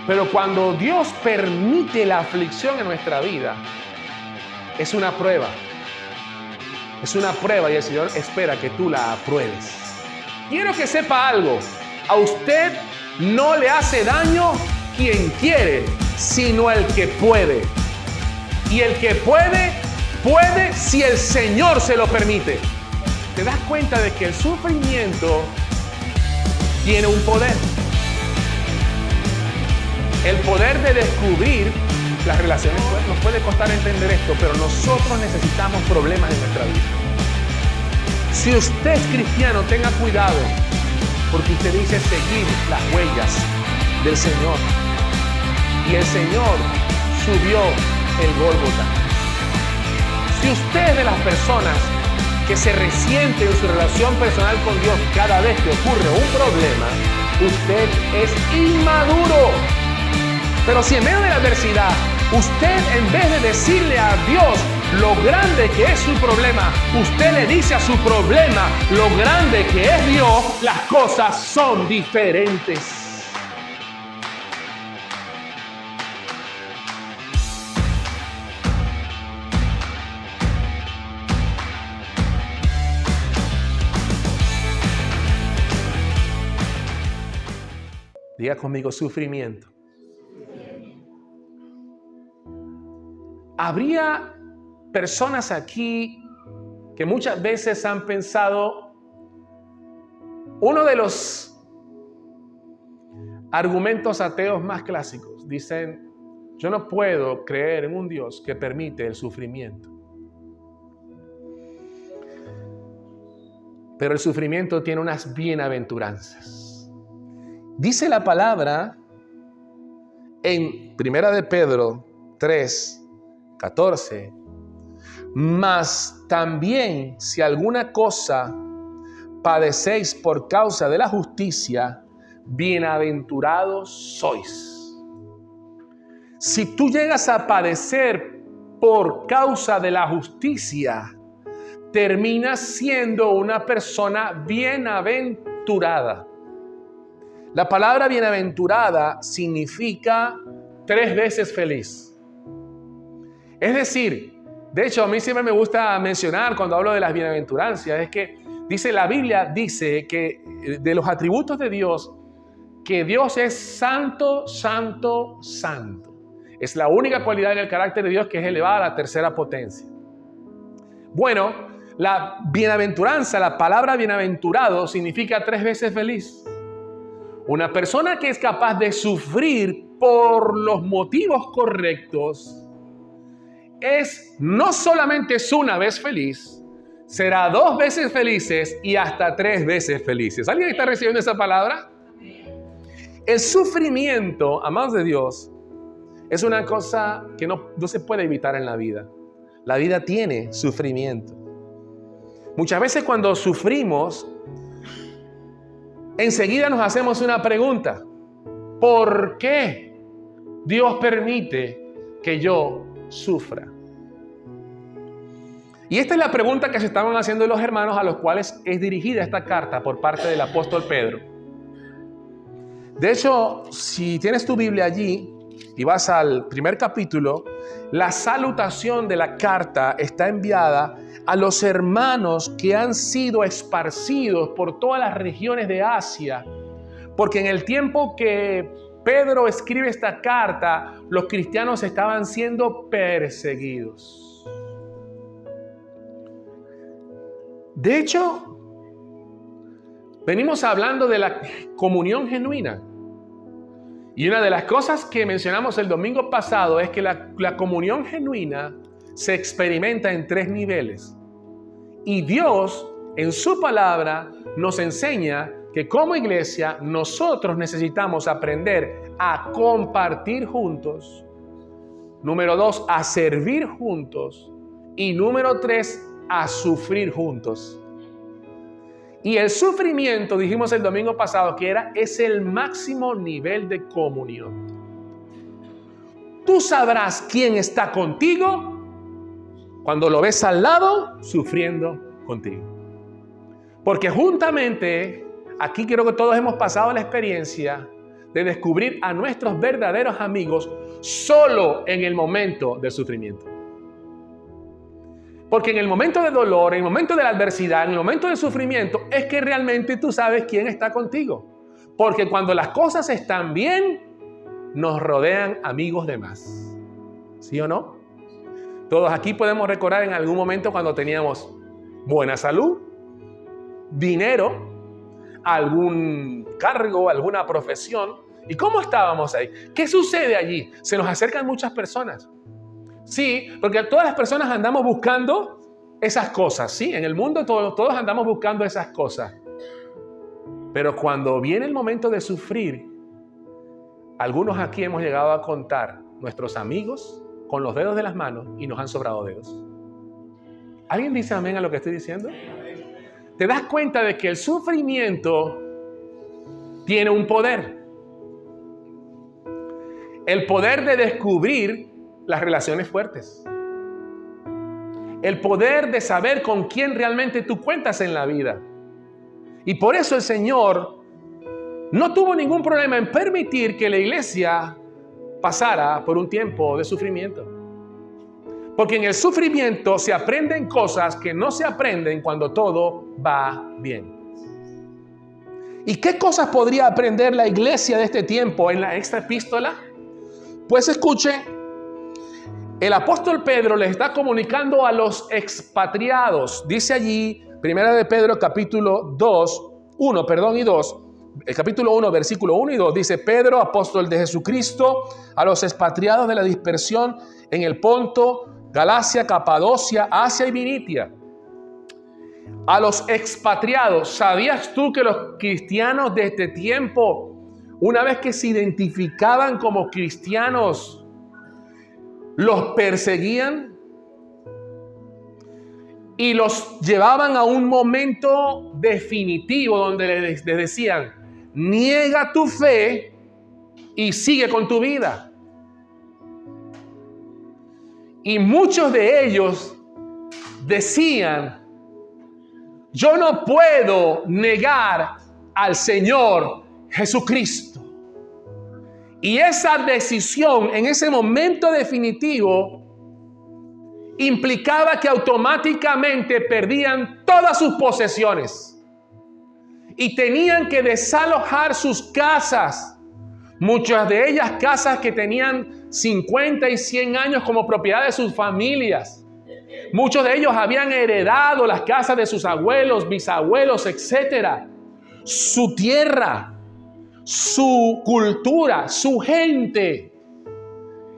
Pero cuando Dios permite la aflicción en nuestra vida, es una prueba. Es una prueba y el Señor espera que tú la apruebes. Quiero que sepa algo. A usted no le hace daño quien quiere, sino el que puede. Y el que puede si el Señor se lo permite. ¿Te das cuenta de que el sufrimiento tiene un poder? El poder de descubrir las relaciones. Nos puede costar entender esto, pero nosotros necesitamos problemas en nuestra vida. Si usted es cristiano, tenga cuidado, porque usted dice seguir las huellas del Señor. Y el Señor subió el Gólgota. Si usted es de las personas que se resiente en su relación personal con Dios cada vez que ocurre un problema, usted es inmaduro. Pero si en medio de la adversidad, usted en vez de decirle a Dios lo grande que es su problema, usted le dice a su problema lo grande que es Dios, las cosas son diferentes. Diga conmigo, sufrimiento. Habría personas aquí que muchas veces han pensado, uno de los argumentos ateos más clásicos, dicen, yo no puedo creer en un Dios que permite el sufrimiento. Pero el sufrimiento tiene unas bienaventuranzas. Dice la palabra en 1 de Pedro 3:14, mas también si alguna cosa padecéis por causa de la justicia, bienaventurados sois. Si tú llegas a padecer por causa de la justicia, terminas siendo una persona bienaventurada. La palabra bienaventurada significa 3 veces feliz. Es decir, de hecho a mí siempre me gusta mencionar cuando hablo de las bienaventuranzas, es que la Biblia dice que de los atributos de Dios, que Dios es santo, santo, santo. Es la única cualidad del carácter de Dios que es elevada a la tercera potencia. Bueno, la bienaventuranza, la palabra bienaventurado significa 3 veces feliz. Una persona que es capaz de sufrir por los motivos correctos no solamente es una vez feliz, será 2 veces felices y hasta 3 veces felices. ¿Alguien está recibiendo esa palabra? El sufrimiento, amados de Dios, es una cosa que no se puede evitar en la vida. La vida tiene sufrimiento. Muchas veces cuando sufrimos, enseguida nos hacemos una pregunta. ¿Por qué Dios permite que yo sufra? Y esta es la pregunta que se estaban haciendo los hermanos a los cuales es dirigida esta carta por parte del apóstol Pedro. De hecho, si tienes tu Biblia allí y vas al primer capítulo, la salutación de la carta está enviada a los hermanos que han sido esparcidos por todas las regiones de Asia, porque en el tiempo que Pedro escribe esta carta, los cristianos estaban siendo perseguidos. De hecho, venimos hablando de la comunión genuina. Y una de las cosas que mencionamos el domingo pasado es que la comunión genuina se experimenta en 3 niveles. Y Dios, en su palabra, nos enseña que como iglesia nosotros necesitamos aprender a compartir juntos. Número 2, a servir juntos. Y número 3, a sufrir juntos. Y el sufrimiento, dijimos el domingo pasado, que es el máximo nivel de comunión. Tú sabrás quién está contigo cuando lo ves al lado sufriendo contigo. Porque juntamente, aquí creo que todos hemos pasado la experiencia de descubrir a nuestros verdaderos amigos solo en el momento del sufrimiento. Porque en el momento de dolor, en el momento de la adversidad, en el momento del sufrimiento, es que realmente tú sabes quién está contigo. Porque cuando las cosas están bien, nos rodean amigos de más. ¿Sí o no? Todos aquí podemos recordar en algún momento cuando teníamos buena salud, dinero, algún cargo, alguna profesión. ¿Y cómo estábamos ahí? ¿Qué sucede allí? Se nos acercan muchas personas. Sí, porque todas las personas andamos buscando esas cosas. Sí, en el mundo todos andamos buscando esas cosas. Pero cuando viene el momento de sufrir, algunos aquí hemos llegado a contar nuestros amigos con los dedos de las manos y nos han sobrado dedos. ¿Alguien dice amén a lo que estoy diciendo? Te das cuenta de que el sufrimiento tiene un poder. El poder de descubrir las relaciones fuertes. El poder de saber con quién realmente tú cuentas en la vida. Y por eso el Señor no tuvo ningún problema en permitir que la iglesia pasara por un tiempo de sufrimiento. Porque en el sufrimiento se aprenden cosas que no se aprenden cuando todo va bien. ¿Y qué cosas podría aprender la iglesia de este tiempo en esta epístola? Pues escuche, el apóstol Pedro les está comunicando a los expatriados. Dice allí, 1 de Pedro capítulo 1 y 2, el capítulo 1, versículo 1 y 2, dice: Pedro, apóstol de Jesucristo, a los expatriados de la dispersión en el Ponto, Galacia, Capadocia, Asia y Binitia. A los expatriados, ¿sabías tú que los cristianos de este tiempo, una vez que se identificaban como cristianos, los perseguían y los llevaban a un momento definitivo donde les decían: niega tu fe y sigue con tu vida? Y muchos de ellos decían: yo no puedo negar al Señor Jesucristo. Y esa decisión en ese momento definitivo implicaba que automáticamente perdían todas sus posesiones y tenían que desalojar sus casas. Muchas de ellas casas que tenían 50 y 100 años como propiedad de sus familias. Muchos de ellos habían heredado las casas de sus abuelos, bisabuelos, etc. Su tierra, su cultura, su gente.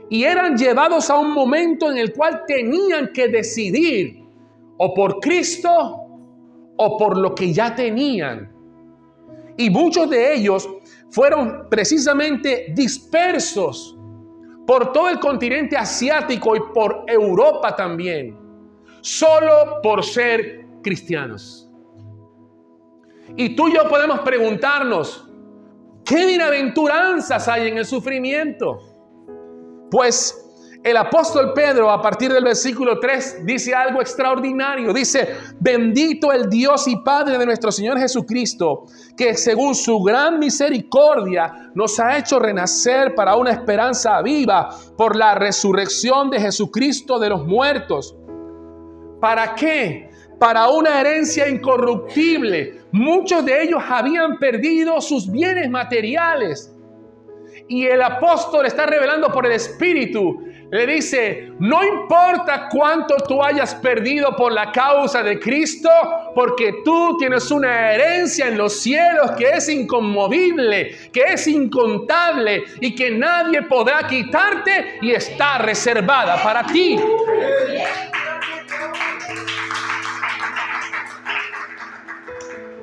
Y eran llevados a un momento en el cual tenían que decidir o por Cristo o por lo que ya tenían. Y muchos de ellos fueron precisamente dispersos por todo el continente asiático y por Europa también, solo por ser cristianos. Y tú y yo podemos preguntarnos: ¿qué bienaventuranzas hay en el sufrimiento? Pues el apóstol Pedro, a partir del versículo 3, dice algo extraordinario. Dice: bendito el Dios y Padre de nuestro Señor Jesucristo, que según su gran misericordia nos ha hecho renacer para una esperanza viva por la resurrección de Jesucristo de los muertos. ¿Para qué? Para una herencia incorruptible. Muchos de ellos habían perdido sus bienes materiales. Y el apóstol está revelando por el Espíritu. Le dice: no importa cuánto tú hayas perdido por la causa de Cristo, porque tú tienes una herencia en los cielos que es inconmovible, que es incontable y que nadie podrá quitarte, y está reservada para ti.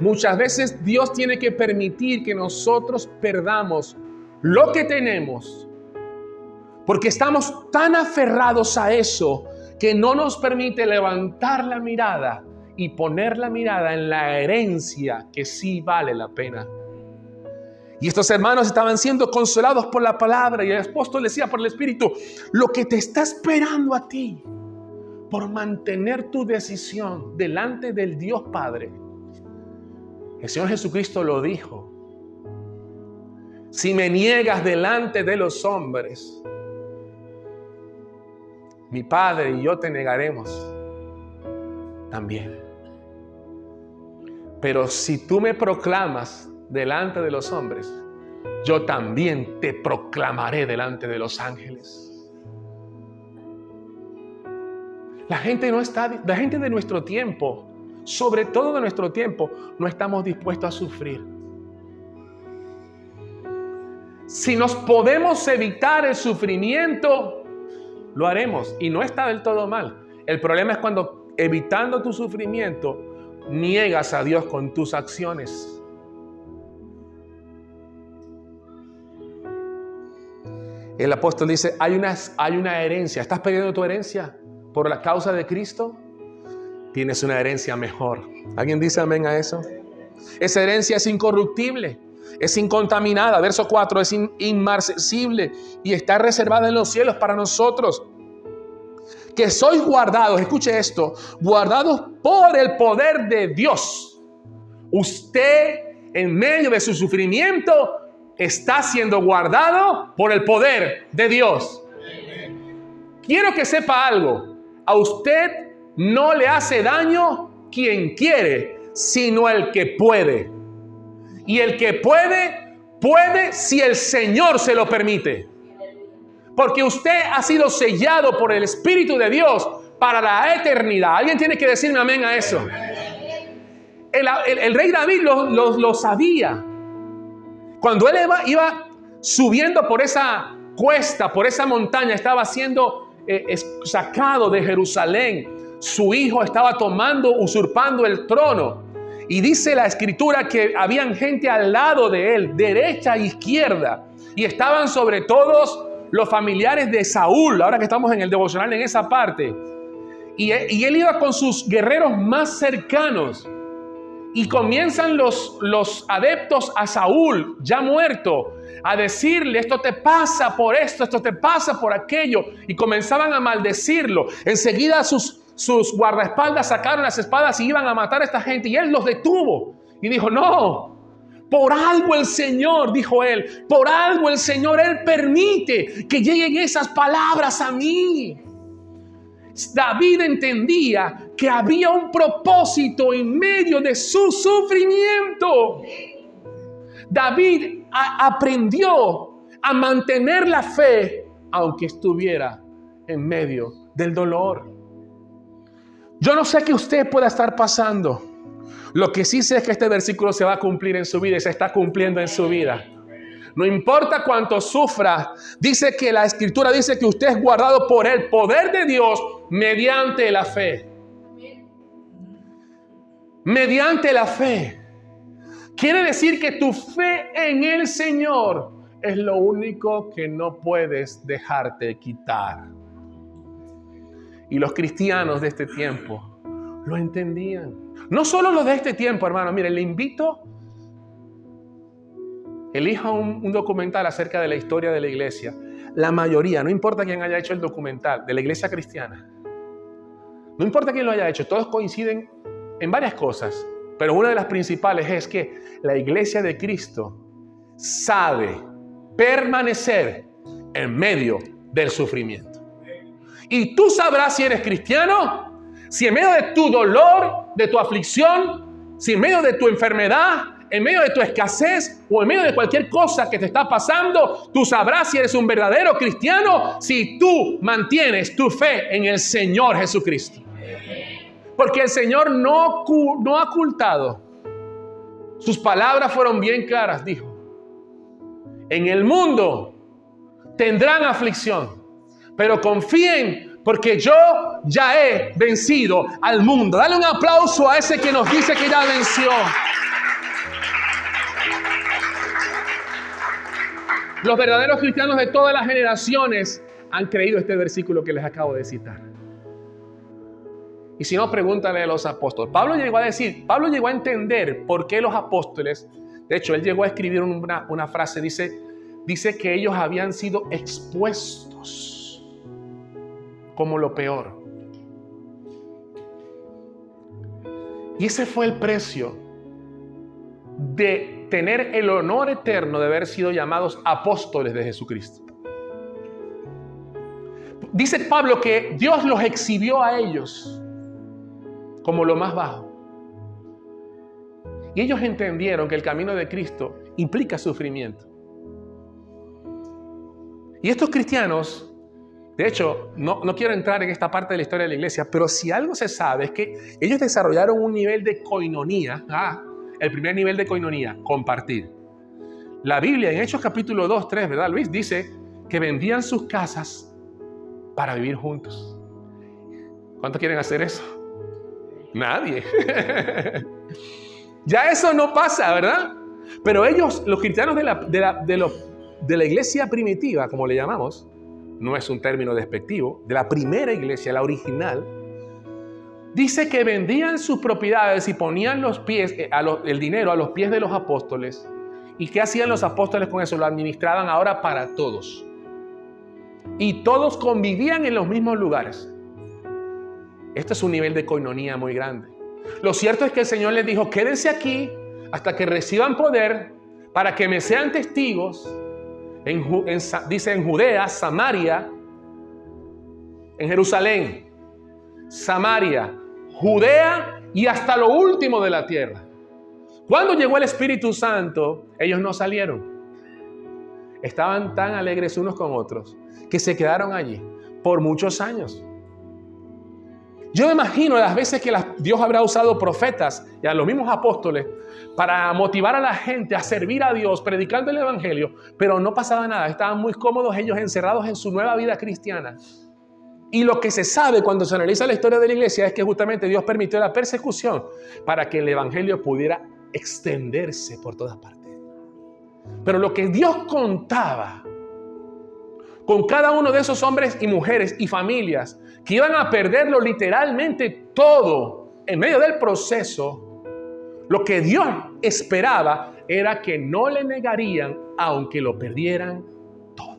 Muchas veces Dios tiene que permitir que nosotros perdamos lo que tenemos, porque estamos tan aferrados a eso que no nos permite levantar la mirada y poner la mirada en la herencia que sí vale la pena. Y estos hermanos estaban siendo consolados por la palabra, y el apóstol decía por el Espíritu: lo que te está esperando a ti por mantener tu decisión delante del Dios Padre. El Señor Jesucristo lo dijo: si me niegas delante de los hombres, mi Padre y yo te negaremos también. Pero si tú me proclamas delante de los hombres, yo también te proclamaré delante de los ángeles. La gente de nuestro tiempo, sobre todo de nuestro tiempo, no estamos dispuestos a sufrir. Si nos podemos evitar el sufrimiento, lo haremos y no está del todo mal. El problema es cuando, evitando tu sufrimiento, niegas a Dios con tus acciones. El apóstol dice, hay una herencia. ¿Estás perdiendo tu herencia por la causa de Cristo? Tienes una herencia mejor. ¿Alguien dice amén a eso? Esa herencia es incorruptible, es incontaminada. Verso 4, es inmarcesible y está reservada en los cielos para nosotros. Que sois guardados, escuche esto, guardados por el poder de Dios. Usted, en medio de su sufrimiento, está siendo guardado por el poder de Dios. Quiero que sepa algo. A usted no le hace daño quien quiere, sino el que puede. Y el que puede si el Señor se lo permite. Porque usted ha sido sellado por el Espíritu de Dios para la eternidad. ¿Alguien tiene que decirme amén a eso? El rey David lo sabía. Cuando él iba subiendo por esa cuesta, por esa montaña, estaba siendo sacado de Jerusalén. Su hijo estaba usurpando el trono. Y dice la Escritura que habían gente al lado de él, derecha e izquierda. Y estaban sobre todos los familiares de Saúl, ahora que estamos en el devocional en esa parte. Y él iba con sus guerreros más cercanos. Y comienzan los adeptos a Saúl, ya muerto, a decirle, esto te pasa por esto te pasa por aquello. Y comenzaban a maldecirlo. Enseguida sus guardaespaldas sacaron las espadas y iban a matar a esta gente. Y él los detuvo. Y dijo, no, por algo el Señor, dijo él, por algo el Señor, Él permite que lleguen esas palabras a mí. David entendía que había un propósito en medio de su sufrimiento. David aprendió a mantener la fe aunque estuviera en medio del dolor. Yo no sé qué usted pueda estar pasando. Lo que sí sé es que este versículo se va a cumplir en su vida y se está cumpliendo en su vida. No importa cuánto sufra, dice que la Escritura dice que usted es guardado por el poder de Dios mediante la fe. Mediante la fe. Quiere decir que tu fe en el Señor es lo único que no puedes dejarte quitar. Y los cristianos de este tiempo lo entendían. No solo los de este tiempo, hermano. Mire, le invito, elija un documental acerca de la historia de la iglesia. La mayoría, no importa quién haya hecho el documental, de la iglesia cristiana. No importa quién lo haya hecho, todos coinciden en varias cosas. Pero una de las principales es que la iglesia de Cristo sabe permanecer en medio del sufrimiento. Y tú sabrás si eres cristiano, si en medio de tu dolor, de tu aflicción, si en medio de tu enfermedad, en medio de tu escasez o en medio de cualquier cosa que te está pasando, tú sabrás si eres un verdadero cristiano si tú mantienes tu fe en el Señor Jesucristo. Porque el Señor no ha ocultado. Sus palabras fueron bien claras, dijo. En el mundo tendrán aflicción, pero confíen porque yo ya he vencido al mundo. Dale un aplauso a ese que nos dice que ya venció. Los verdaderos cristianos de todas las generaciones han creído este versículo que les acabo de citar. Y si no, pregúntale a los apóstoles. Pablo llegó a entender por qué los apóstoles, de hecho, él llegó a escribir una frase, dice que ellos habían sido expuestos como lo peor. Y ese fue el precio de tener el honor eterno de haber sido llamados apóstoles de Jesucristo. Dice Pablo que Dios los exhibió a ellos como lo más bajo. Y ellos entendieron que el camino de Cristo implica sufrimiento. Y estos cristianos, de hecho, no quiero entrar en esta parte de la historia de la iglesia, pero si algo se sabe es que ellos desarrollaron un nivel de coinonía. El primer nivel de coinonía, compartir. La Biblia en Hechos capítulo 2, 3, ¿verdad, Luis? Dice que vendían sus casas para vivir juntos. ¿Cuántos quieren hacer eso? Nadie. Ya eso no pasa, ¿verdad? Pero ellos, los cristianos de la iglesia primitiva, como le llamamos, no es un término despectivo, de la primera iglesia, la original, dice que vendían sus propiedades y ponían el dinero a los pies de los apóstoles. ¿Y qué hacían los apóstoles con eso? Lo administraban ahora para todos. Y todos convivían en los mismos lugares. Este es un nivel de coinonía muy grande. Lo cierto es que el Señor les dijo, quédense aquí hasta que reciban poder para que me sean testigos. Dice en Judea, Samaria, en Jerusalén, Samaria, Judea y hasta lo último de la tierra. Cuando llegó el Espíritu Santo, ellos no salieron. Estaban tan alegres unos con otros que se quedaron allí por muchos años. Yo me imagino las veces que Dios habrá usado profetas y a los mismos apóstoles para motivar a la gente a servir a Dios, predicando el Evangelio, pero no pasaba nada. Estaban muy cómodos ellos encerrados en su nueva vida cristiana. Y lo que se sabe cuando se analiza la historia de la iglesia es que justamente Dios permitió la persecución para que el Evangelio pudiera extenderse por todas partes. Pero lo que Dios contaba con cada uno de esos hombres y mujeres y familias que iban a perderlo literalmente todo en medio del proceso, lo que Dios esperaba era que no le negarían aunque lo perdieran todo.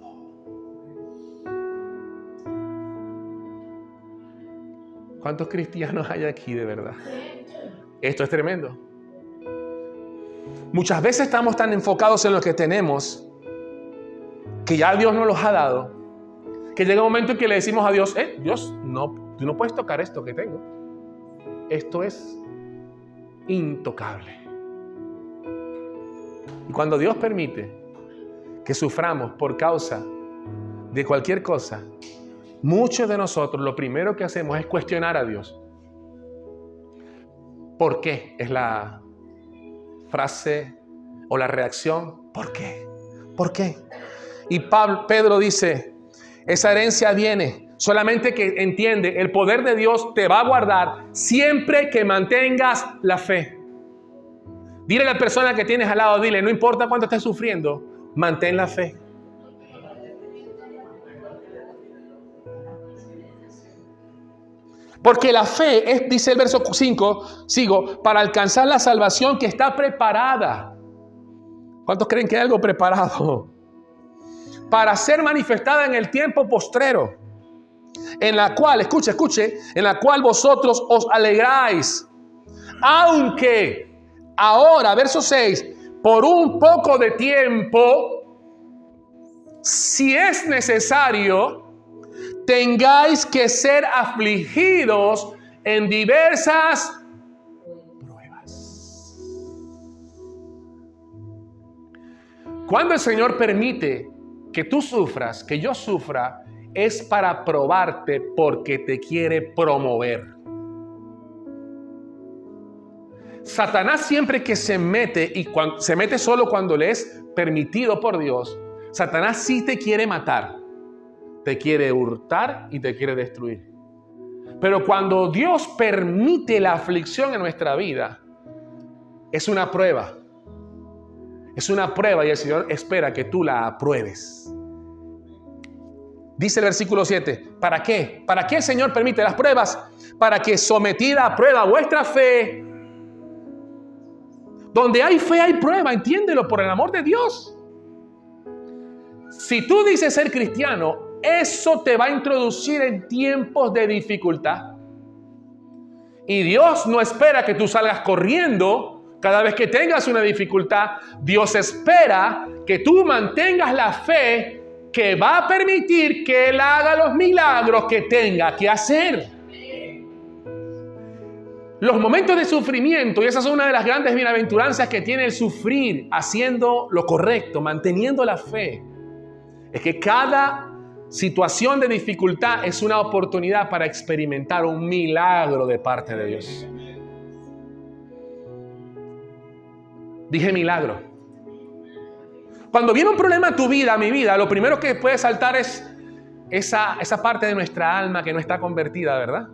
¿Cuántos cristianos hay aquí de verdad? Esto es tremendo. Muchas veces estamos tan enfocados en lo que tenemos que ya Dios nos los ha dado, que llega un momento en que le decimos a Dios, Dios, no, tú no puedes tocar esto que tengo. Esto es intocable. Y cuando Dios permite que suframos por causa de cualquier cosa, muchos de nosotros lo primero que hacemos es cuestionar a Dios. ¿Por qué? Es la frase o la reacción. ¿Por qué? ¿Por qué? Y Pedro dice, esa herencia viene, solamente que entiende, el poder de Dios te va a guardar siempre que mantengas la fe. Dile a la persona que tienes al lado, dile, no importa cuánto estés sufriendo, mantén la fe. Porque la fe es, dice el verso 5, sigo, para alcanzar la salvación que está preparada. ¿Cuántos creen que hay algo preparado? Para ser manifestada en el tiempo postrero, en la cual, escuche, en la cual vosotros os alegráis, aunque ahora, verso 6, por un poco de tiempo, si es necesario, tengáis que ser afligidos en diversas pruebas. Cuando el Señor permite que tú sufras, que yo sufra, es para probarte porque te quiere promover. Satanás siempre que se mete, y se mete solo cuando le es permitido por Dios, Satanás sí te quiere matar, te quiere hurtar y te quiere destruir. Pero cuando Dios permite la aflicción en nuestra vida, es una prueba. Es una prueba y el Señor espera que tú la apruebes. Dice el versículo 7, ¿para qué? ¿Para qué el Señor permite las pruebas? Para que sometida a prueba vuestra fe. Donde hay fe hay prueba, entiéndelo por el amor de Dios. Si tú dices ser cristiano, eso te va a introducir en tiempos de dificultad. Y Dios no espera que tú salgas corriendo Cada vez que tengas una dificultad, Dios espera que tú mantengas la fe que va a permitir que Él haga los milagros que tenga que hacer. Los momentos de sufrimiento, y esa es una de las grandes bienaventuranzas que tiene el sufrir, haciendo lo correcto, manteniendo la fe, es que cada situación de dificultad es una oportunidad para experimentar un milagro de parte de Dios. Dije milagro. Cuando viene un problema a tu vida, a mi vida, lo primero que puede saltar es esa parte de nuestra alma que no está convertida, ¿verdad?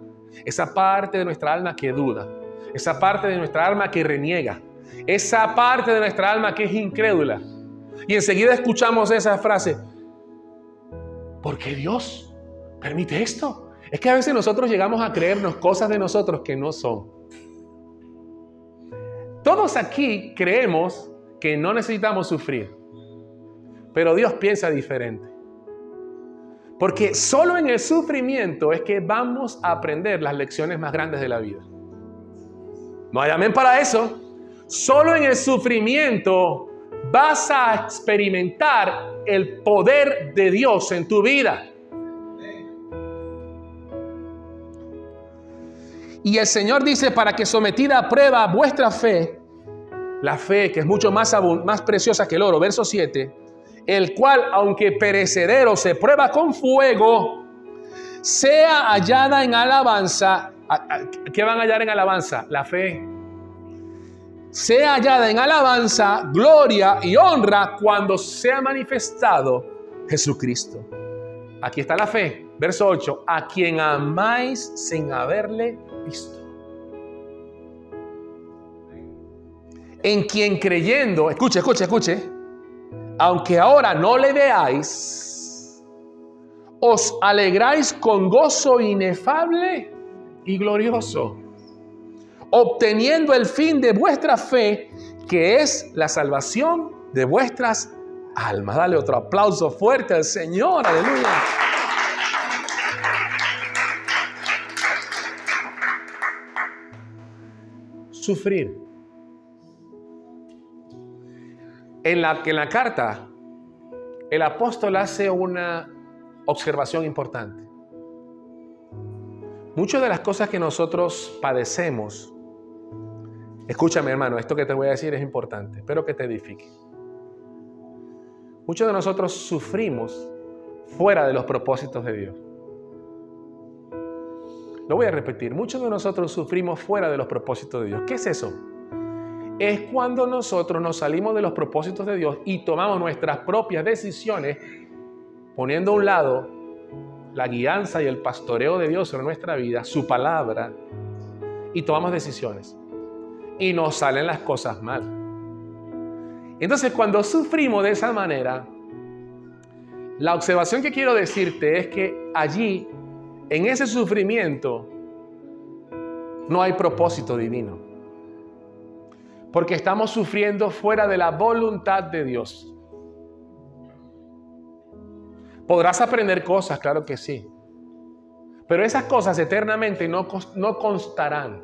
Esa parte de nuestra alma que duda. Esa parte de nuestra alma que reniega. Esa parte de nuestra alma que es incrédula. Y enseguida escuchamos esa frase: ¿por qué Dios permite esto? Es que a veces nosotros llegamos a creernos cosas de nosotros que no son. Todos aquí creemos que no necesitamos sufrir, pero Dios piensa diferente. Porque solo en el sufrimiento es que vamos a aprender las lecciones más grandes de la vida. No hay amén para eso. Solo en el sufrimiento vas a experimentar el poder de Dios en tu vida. Y el Señor dice, para que sometida a prueba vuestra fe, la fe que es mucho más preciosa que el oro, verso 7, el cual, aunque perecedero, se prueba con fuego, sea hallada en alabanza. ¿Qué van a hallar en alabanza? La fe. Sea hallada en alabanza, gloria y honra cuando sea manifestado Jesucristo. Aquí está la fe. Verso 8. A quien amáis sin haberle visto. En quien creyendo, escuche, aunque ahora no le veáis, os alegráis con gozo inefable y glorioso, obteniendo el fin de vuestra fe, que es la salvación de vuestras almas. Dale otro aplauso fuerte al Señor, aleluya. Sufrir. En la carta, el apóstol hace una observación importante. Muchas de las cosas que nosotros padecemos, escúchame hermano, esto que te voy a decir es importante, espero que te edifique. Muchos de nosotros sufrimos fuera de los propósitos de Dios. Lo voy a repetir, muchos de nosotros sufrimos fuera de los propósitos de Dios. ¿Qué es eso? Es cuando nosotros nos salimos de los propósitos de Dios y tomamos nuestras propias decisiones, poniendo a un lado la guianza y el pastoreo de Dios sobre nuestra vida, su palabra, y tomamos decisiones. Y nos salen las cosas mal. Entonces, cuando sufrimos de esa manera, la observación que quiero decirte es que allí, en ese sufrimiento, no hay propósito divino. Porque estamos sufriendo fuera de la voluntad de Dios. Podrás aprender cosas, claro que sí. Pero esas cosas eternamente no constarán.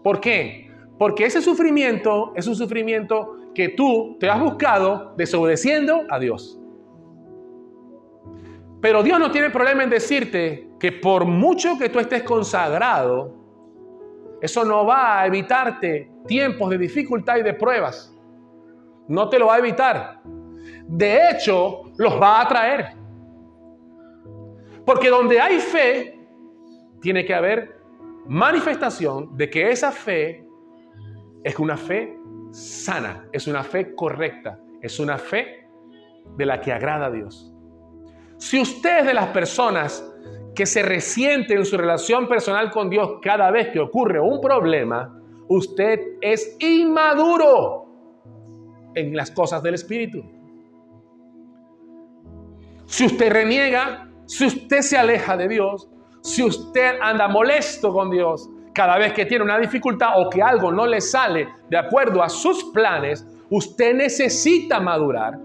¿Por qué? Porque ese sufrimiento es un sufrimiento que tú te has buscado desobedeciendo a Dios. Pero Dios no tiene problema en decirte que por mucho que tú estés consagrado, eso no va a evitarte tiempos de dificultad y de pruebas. No te lo va a evitar. De hecho, los va a traer. Porque donde hay fe, tiene que haber manifestación de que esa fe es una fe sana, es una fe correcta, es una fe de la que agrada a Dios. Si usted es de las personas que se resiente en su relación personal con Dios cada vez que ocurre un problema, usted es inmaduro en las cosas del Espíritu. Si usted reniega, si usted se aleja de Dios, si usted anda molesto con Dios cada vez que tiene una dificultad o que algo no le sale de acuerdo a sus planes, usted necesita madurar.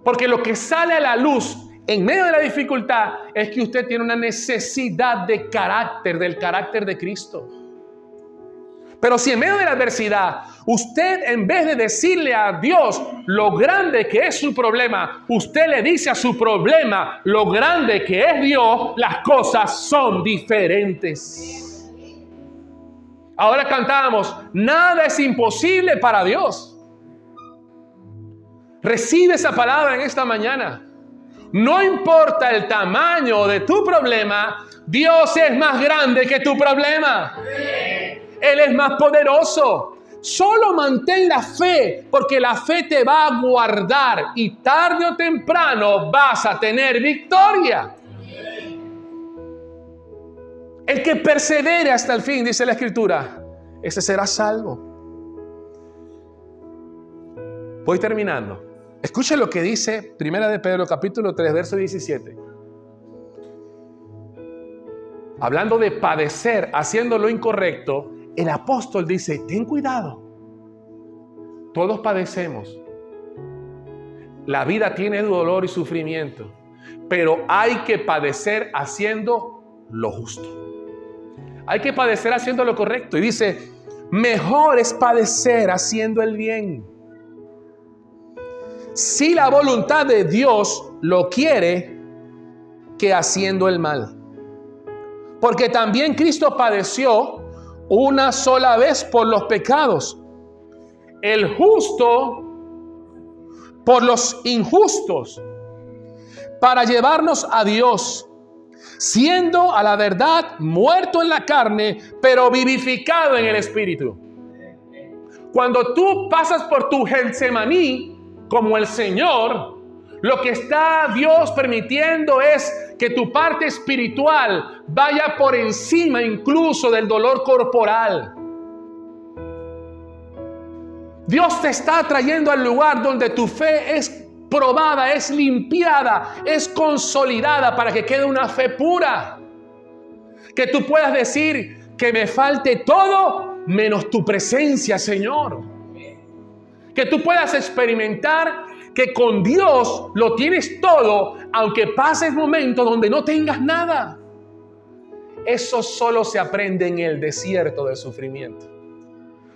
Porque lo que sale a la luz en medio de la dificultad es que usted tiene una necesidad de carácter, del carácter de Cristo. Pero si en medio de la adversidad, usted en vez de decirle a Dios lo grande que es su problema, usted le dice a su problema lo grande que es Dios, las cosas son diferentes. Ahora cantábamos, nada es imposible para Dios. Recibe esa palabra en esta mañana. No importa el tamaño de tu problema, Dios es más grande que tu problema. Él es más poderoso. Solo mantén la fe, porque la fe te va a guardar y tarde o temprano vas a tener victoria. El que persevere hasta el fin, dice la Escritura, ese será salvo. Voy terminando. Escuche lo que dice 1 de Pedro, capítulo 3, verso 17. Hablando de padecer haciendo lo incorrecto, el apóstol dice, ten cuidado. Todos padecemos. La vida tiene dolor y sufrimiento, pero hay que padecer haciendo lo justo. Hay que padecer haciendo lo correcto. Y dice, mejor es padecer haciendo el bien. Si la voluntad de Dios lo quiere, que haciendo el mal. Porque también Cristo padeció una sola vez por los pecados, el justo por los injustos, para llevarnos a Dios, siendo a la verdad muerto en la carne, pero vivificado en el Espíritu. Cuando tú pasas por tu Getsemaní, como el Señor, lo que está Dios permitiendo es que tu parte espiritual vaya por encima incluso del dolor corporal. Dios te está trayendo al lugar donde tu fe es probada, es limpiada, es consolidada para que quede una fe pura. Que tú puedas decir que me falte todo menos tu presencia, Señor. Que tú puedas experimentar que con Dios lo tienes todo, aunque pases momentos donde no tengas nada. Eso solo se aprende en el desierto del sufrimiento.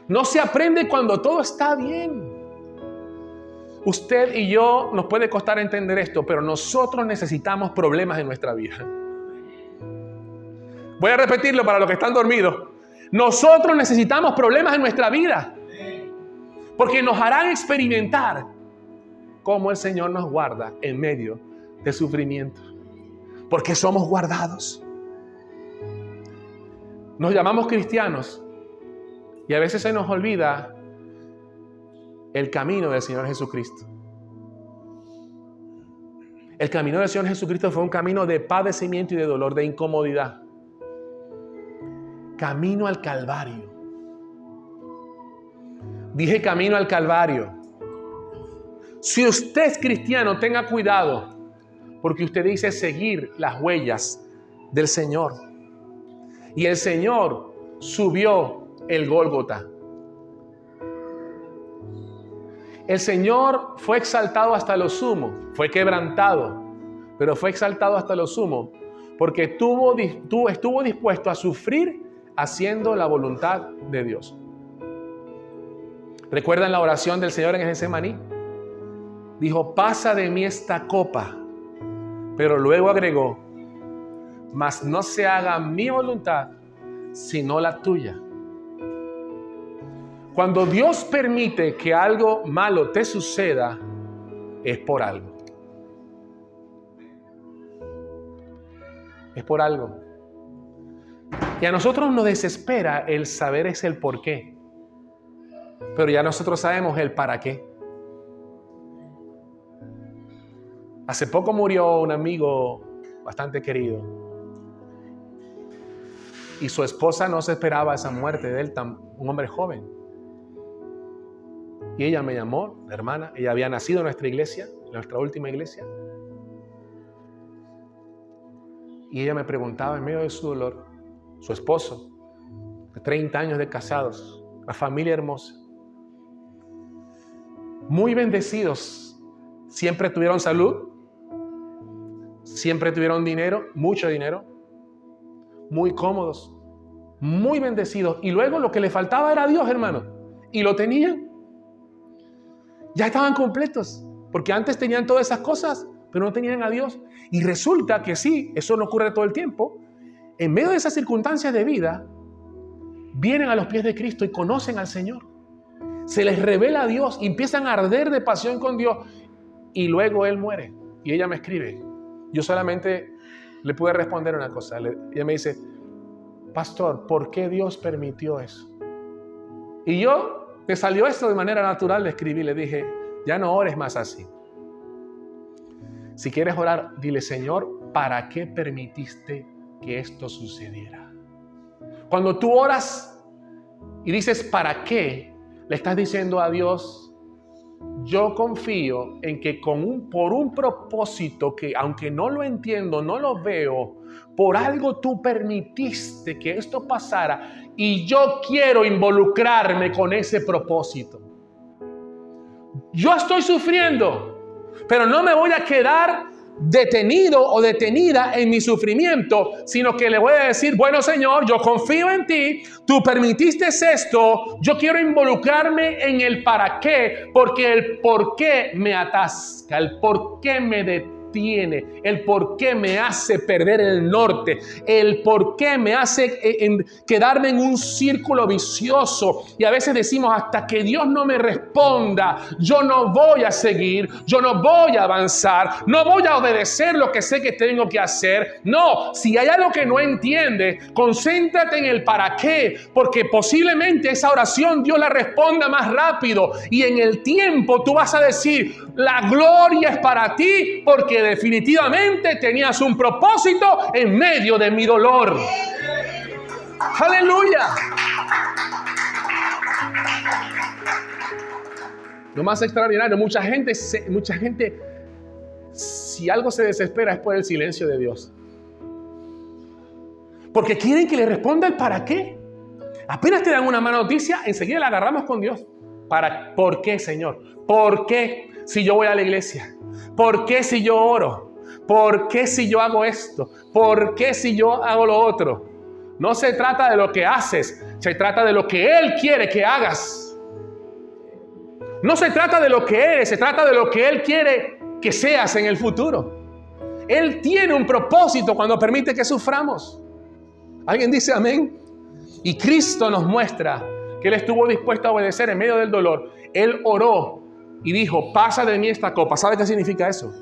No se aprende cuando todo está bien. Usted y yo nos puede costar entender esto, pero nosotros necesitamos problemas en nuestra vida. Voy a repetirlo para los que están dormidos. Nosotros necesitamos problemas en nuestra vida, porque nos harán experimentar cómo el Señor nos guarda en medio del sufrimiento. Porque somos guardados. Nos llamamos cristianos y a veces se nos olvida el camino del Señor Jesucristo. El camino del Señor Jesucristo fue un camino de padecimiento y de dolor, de incomodidad. Camino al Calvario. Dije camino al Calvario. Si usted es cristiano, tenga cuidado, porque usted dice seguir las huellas del Señor. Y el Señor subió el Gólgota. El Señor fue exaltado hasta lo sumo, fue quebrantado, pero fue exaltado hasta lo sumo, porque estuvo dispuesto a sufrir haciendo la voluntad de Dios. ¿Recuerdan la oración del Señor en Getsemaní? Dijo, pasa de mí esta copa, pero luego agregó, mas no se haga mi voluntad, sino la tuya. Cuando Dios permite que algo malo te suceda, es por algo. Es por algo. Y a nosotros nos desespera el saber es el por qué. Pero ya nosotros sabemos el para qué. Hace poco murió un amigo bastante querido. Y su esposa no se esperaba esa muerte de él, un hombre joven. Y ella me llamó, la hermana. Ella había nacido en nuestra iglesia, en nuestra última iglesia. Y ella me preguntaba en medio de su dolor, su esposo, de 30 años de casados, una familia hermosa, muy bendecidos, siempre tuvieron salud, siempre tuvieron dinero, mucho dinero, muy cómodos. muy bendecidos. Y luego lo que le faltaba era Dios, hermano. Y lo tenían. Ya estaban completos. Porque antes tenían todas esas cosas, pero no tenían a Dios. Y resulta que sí, eso no ocurre todo el tiempo. En medio de esas circunstancias de vida, vienen a los pies de Cristo y conocen al Señor. Se les revela a Dios y empiezan a arder de pasión con Dios. Y luego Él muere. Y ella me escribe. Yo solamente le pude responder una cosa. Ella me dice, pastor, ¿por qué Dios permitió eso? Y yo, me salió esto de manera natural, le escribí, le dije, ya no ores más así. Si quieres orar, dile, Señor, ¿para qué permitiste que esto sucediera? Cuando tú oras y dices, ¿para qué? Le estás diciendo a Dios, yo confío en que por un propósito que aunque no lo entiendo, no lo veo, por algo tú permitiste que esto pasara y yo quiero involucrarme con ese propósito. Yo estoy sufriendo, pero no me voy a quedar detenido o detenida en mi sufrimiento, sino que le voy a decir, bueno, Señor, yo confío en ti, tú permitiste esto, yo quiero involucrarme en el para qué, porque el por qué me atasca, el por qué me detiene, el por qué me hace perder el norte, el por qué me hace quedarme en un círculo vicioso. Y a veces decimos, hasta que Dios no me responda, yo no voy a seguir, yo no voy a avanzar, no voy a obedecer lo que sé que tengo que hacer. No, si hay algo que no entiendes, concéntrate en el para qué, porque posiblemente esa oración Dios la responda más rápido y en el tiempo tú vas a decir, la gloria es para ti, porque definitivamente tenías un propósito en medio de mi dolor. ¡Aleluya! Lo más extraordinario, mucha gente, si algo se desespera es por el silencio de Dios. Porque quieren que le responda el para qué. Apenas te dan una mala noticia, enseguida la agarramos con Dios. ¿Por qué, Señor? ¿Por qué si yo voy a la iglesia? ¿Por qué si yo oro? ¿Por qué si yo hago esto? ¿Por qué si yo hago lo otro? No se trata de lo que haces, se trata de lo que Él quiere que hagas. No se trata de lo que eres, se trata de lo que Él quiere que seas en el futuro. Él tiene un propósito cuando permite que suframos. ¿Alguien dice amén? Y Cristo nos muestra que Él estuvo dispuesto a obedecer en medio del dolor. Él oró y dijo, pasa de mí esta copa. ¿Sabe qué significa eso?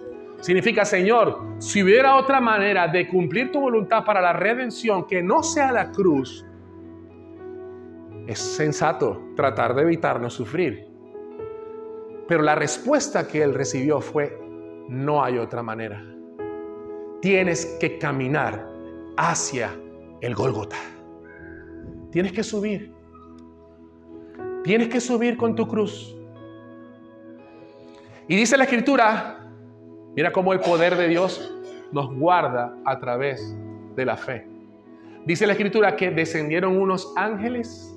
Significa, Señor, si hubiera otra manera de cumplir tu voluntad para la redención que no sea la cruz, es sensato tratar de evitarnos sufrir. Pero la respuesta que Él recibió fue, no hay otra manera. Tienes que caminar hacia el Gólgota. Tienes que subir. Tienes que subir con tu cruz. Y dice la Escritura, mira cómo el poder de Dios nos guarda a través de la fe. Dice la Escritura que descendieron unos ángeles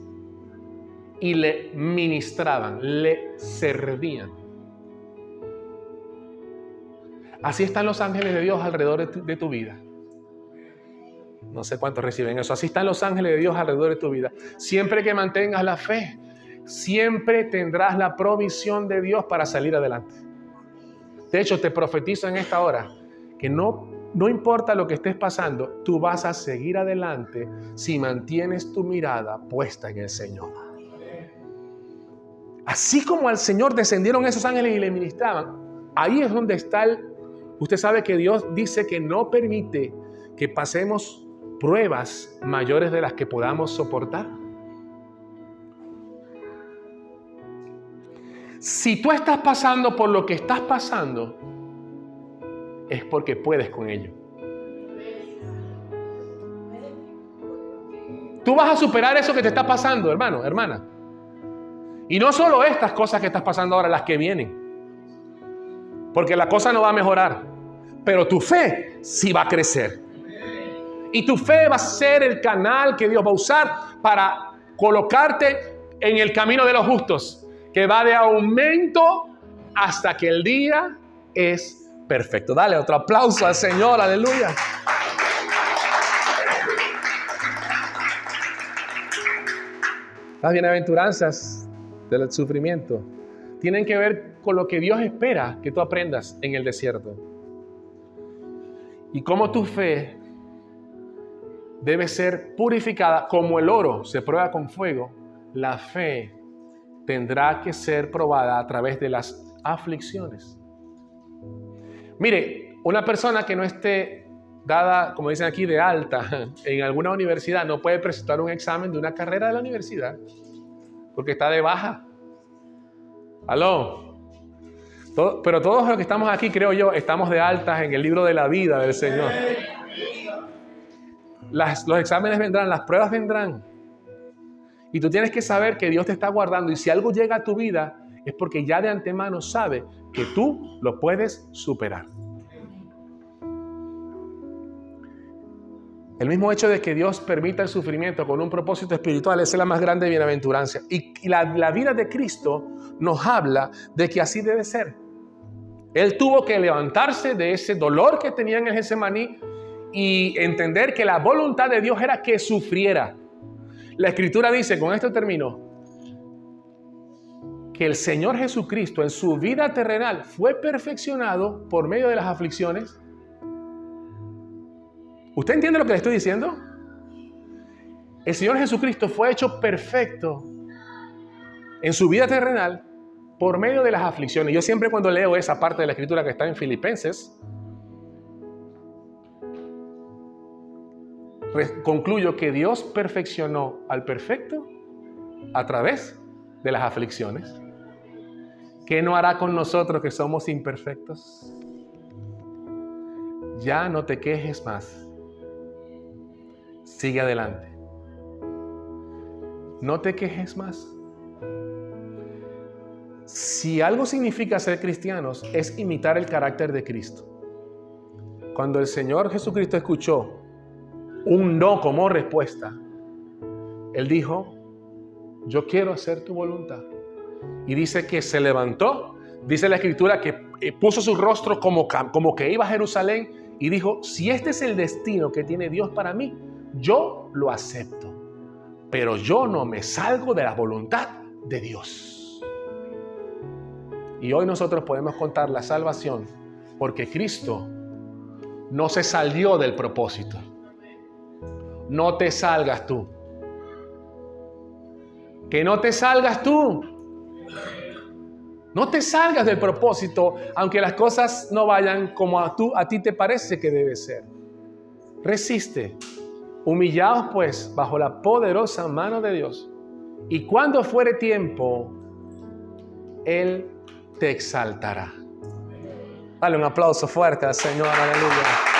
y le ministraban, le servían. Así están los ángeles de Dios alrededor de tu vida. No sé cuántos reciben eso. Así están los ángeles de Dios alrededor de tu vida. Siempre que mantengas la fe, siempre tendrás la provisión de Dios para salir adelante. De hecho, te profetizo en esta hora que no importa lo que estés pasando, tú vas a seguir adelante si mantienes tu mirada puesta en el Señor. Así como al Señor descendieron esos ángeles y le ministraban, ahí es donde está usted sabe que Dios dice que no permite que pasemos pruebas mayores de las que podamos soportar. Si tú estás pasando por lo que estás pasando, es porque puedes con ello. Tú vas a superar eso que te está pasando, hermano, hermana. Y no solo estas cosas que estás pasando ahora, las que vienen. Porque la cosa no va a mejorar. Pero tu fe sí va a crecer. Y tu fe va a ser el canal que Dios va a usar para colocarte en el camino de los justos, que va de aumento hasta que el día es perfecto. Dale otro aplauso al Señor, aleluya. Las bienaventuranzas del sufrimiento tienen que ver con lo que Dios espera que tú aprendas en el desierto. Y cómo tu fe debe ser purificada como el oro se prueba con fuego. La fe tendrá que ser probada a través de las aflicciones. Mire, una persona que no esté dada, como dicen aquí, de alta en alguna universidad no puede presentar un examen de una carrera de la universidad porque está de baja. ¿Aló? Pero todos los que estamos aquí, creo yo, estamos de altas en el libro de la vida del Señor. Los exámenes vendrán, las pruebas vendrán. Y tú tienes que saber que Dios te está guardando. Y si algo llega a tu vida, es porque ya de antemano sabe que tú lo puedes superar. El mismo hecho de que Dios permita el sufrimiento con un propósito espiritual es la más grande bienaventuranza. Y la vida de Cristo nos habla de que así debe ser. Él tuvo que levantarse de ese dolor que tenía en el Getsemaní y entender que la voluntad de Dios era que sufriera. La Escritura dice, con esto termino, que el Señor Jesucristo en su vida terrenal fue perfeccionado por medio de las aflicciones. ¿Usted entiende lo que le estoy diciendo? El Señor Jesucristo fue hecho perfecto en su vida terrenal por medio de las aflicciones. Yo siempre cuando leo esa parte de la Escritura que está en Filipenses, concluyo que Dios perfeccionó al perfecto a través de las aflicciones. ¿Qué no hará con nosotros que somos imperfectos? Ya no te quejes más. Sigue adelante. No te quejes más. Si algo significa ser cristianos, es imitar el carácter de Cristo. Cuando el Señor Jesucristo escuchó un no como respuesta, Él dijo, yo quiero hacer tu voluntad. Y dice que se levantó, dice la Escritura que puso su rostro como que iba a Jerusalén y dijo, si este es el destino que tiene Dios para mí, yo lo acepto, pero yo no me salgo de la voluntad de Dios. Y hoy nosotros podemos contar la salvación porque Cristo no se salió del propósito. No te salgas tú. Que no te salgas tú. No te salgas del propósito, aunque las cosas no vayan como a ti te parece que debe ser. Resiste. Humillaos pues bajo la poderosa mano de Dios. Y cuando fuere tiempo, Él te exaltará. Dale un aplauso fuerte al Señor. Aleluya.